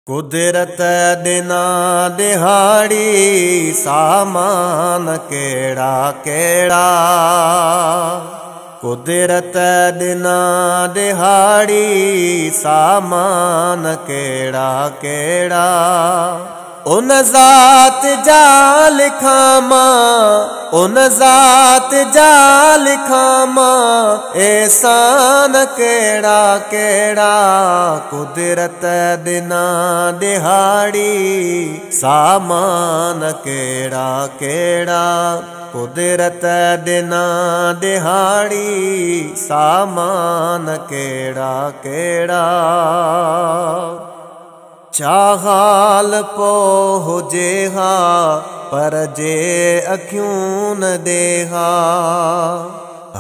कुदरत दिना दिहाड़ी सामान केड़ा केड़ा। कुदरत दिना दिहाड़ी सामान केड़ा केड़ा। उन ज़ात जा लिखामा, उन ज़ात जा लिखामा, एहसान केड़ा केड़ा। कुदरत दिना दिहाड़ी सामान केड़ा केड़ा। कुदरत दिना दिहाड़ी सामान केड़ा केड़ा। चाहाल पो हुजे हा पर जे अखियूं न देहा।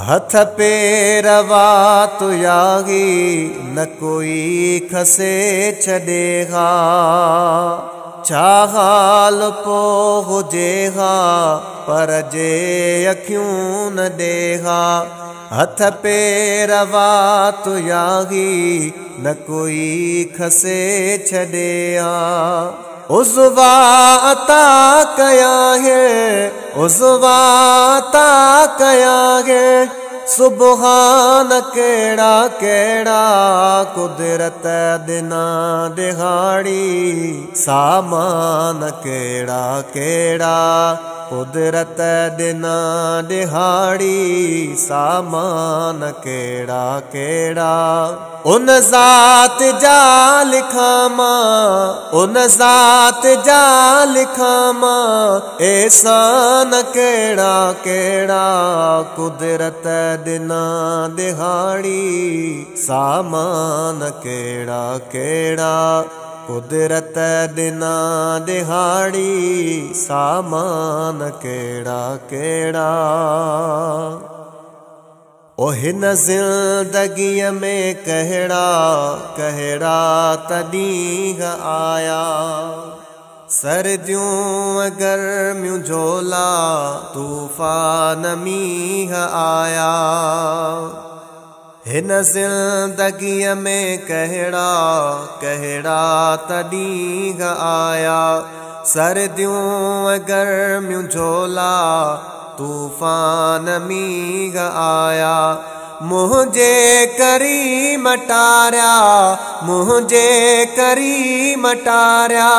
हथ पेर वात यागी न कोई खसे छॾेहा। चाहाल पो हुजे हा पर जे अखियूं न देहा। हथ पेर वात यागी न कोई खसे छॾेहा। उज़वा अता कया है, उज़वा अता कया है, सुबहान केड़ा केड़ा। कुदरत दिना दिहाड़ी सामान केड़ा केड़ा। कुदरत दिना दिहाड़ी सामान केड़ा केड़ा। उन ज़ात जा लिखामा, उन ज़ात जा लिखामा, एहसान केड़ा केड़ा। कुदरत दिना दिहाड़ी सामान केड़ा केड़ा। कुदरत दिना दिहाड़ी सामान केड़ा केड़ा। ओ हिन ज़िंदगीअ में कहड़ा कहड़ा तॾींह आया। सर्दियों गर्मियों झोला तूफ़ान मींह आया। हिन ज़िंदगीअ में कहड़ा कहड़ा तॾींह आया। सर्दियों गर्मियों झोला तूफ़ान मींह आया। मुझे करीम टारिया, मुझे करीम टारिया,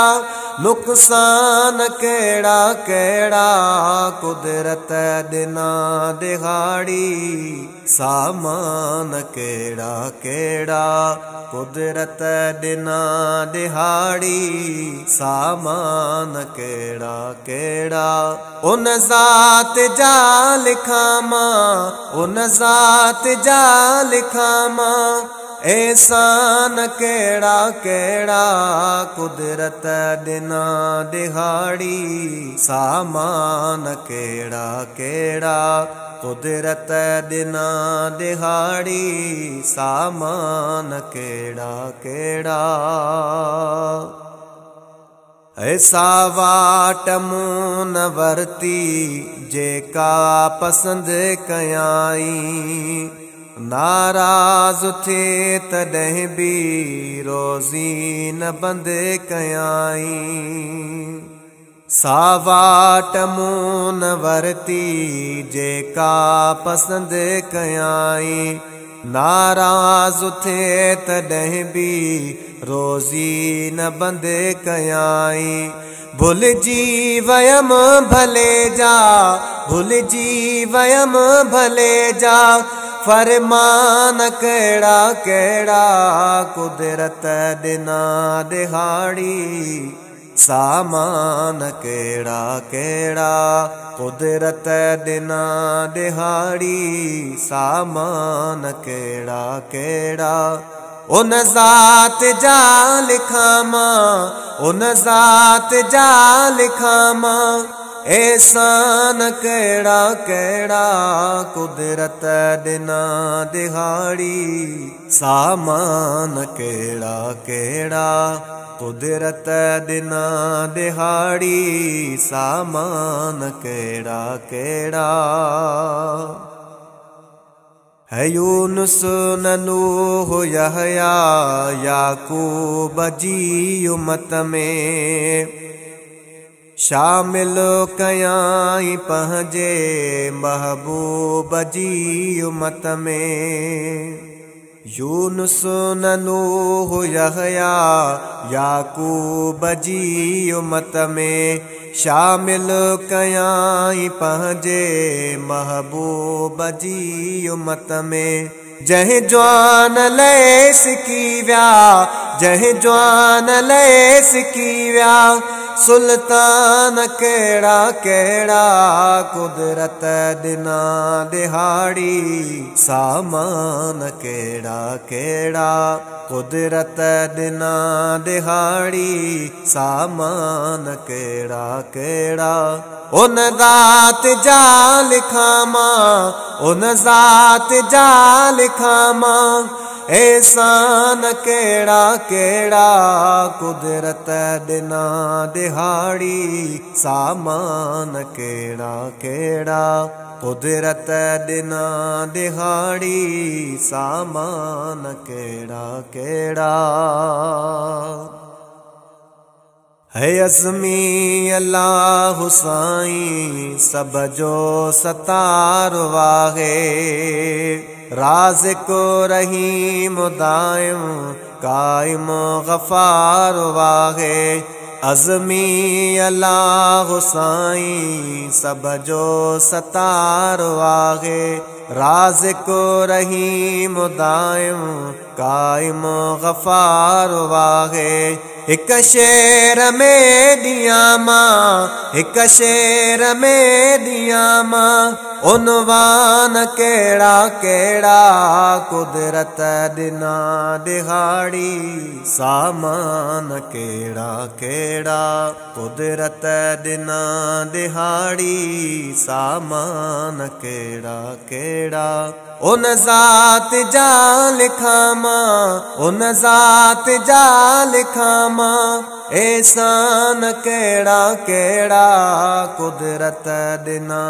नुकसान केड़ा केड़ा। कुदरत दिना दिहाड़ी सामान केड़ा केड़ा। कुदरत दिना दिहाड़ी सामान केड़ा केड़ा। उन ज़ात जा लिखामा, उन ज़ात जा लिखामा, एहसान केड़ा केड़ा। कुदरत दिना दिहाड़ी सामान केड़ा केड़ा। कुदरत दिना दिहाड़ी सामान केड़ा केड़ा। ऐसा वाट मूं न वरती जेका पसंद कयाई। नाराज़ थे तॾहिं बि रोज़ी न बंद कयाई। सावाट मूं न वरती जेका पसंद कयाई। नाराज़ थे तॾहिं बि रोज़ी न बंद कयाई। भुलजी वयम भले जा, भुलजी वयम भले जा, फरमान केड़ा केड़ा। कुदरत दिना दिहाड़ी सामान केड़ा केड़ा। कुदरत दिना दिहाड़ी सामान केड़ा केड़ा। उन ज़ात जा लिखामा, उन ज़ात जा लिखामा, एहसान केड़ा केड़ा। कुदरत दिना दिहाड़ी सामान केड़ा केड़ा। कुदरत दिना दिहाड़ी सामान केड़ा केड़ा। है यूनुस नूह यहया याकूब जी उम्मत में शामिल कयाई पंहिंजे महबूब जी उम्मत में। यूनुस नूह यहया याकूब जी उम्मत में शामिल कयाई पंहिंजे महबूब जी उम्मत में। जंहिं जवान लय सिकी विया, जंहिं जवान लय सिकी विया, सुल्तान कहिड़ा कहिड़ा कुदरत ॾिना दिहाड़ी, सामान कहिड़ा कहिड़ा कुदरत ॾिना दिहाड़ी, सामान कहिड़ा कहिड़ा। उन ज़ात जा लिखां मां, उन ज़ात जा लिखां मां, एहसान कहिड़ा कहिड़ा कुदरत ॾिना दिहाड़ी, सामान कहिड़ा कहिड़ा कुदरत ॾिना दिहाड़ी, सामान कहिड़ा कहिड़ा। है अज़मी अल्लाह साईं सब जो सतार वाहे, राज़िक़ रहीम दाइम काइम गफ़ार वाहे। अज़मी अल्लाह साईं सब जो सतार वाहे, राज़िक़ रहीम दाइम काइम गफ़ार वाहे। हिक शेर में ॾियां मां, हिक शेर में ॾियां मां, उनवान कहिड़ा कहिड़ा कुदरत ॾिना दिहाड़ी, सामान कहिड़ा कहिड़ा कुदरत ॾिना दिहाड़ी, सामान कहिड़ा कहिड़ा। उन ज़ात जा लिखां मां, उन ज़ात जा लिखां मां, एहसान कहिड़ा कहिड़ा कुदरत ॾिना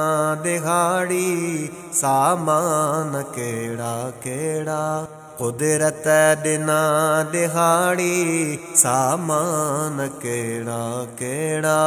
दिहाड़ी, सामान कहिड़ा कहिड़ा कुदरत ॾिना दिहाड़ी, सामान कहिड़ा कहिड़ा।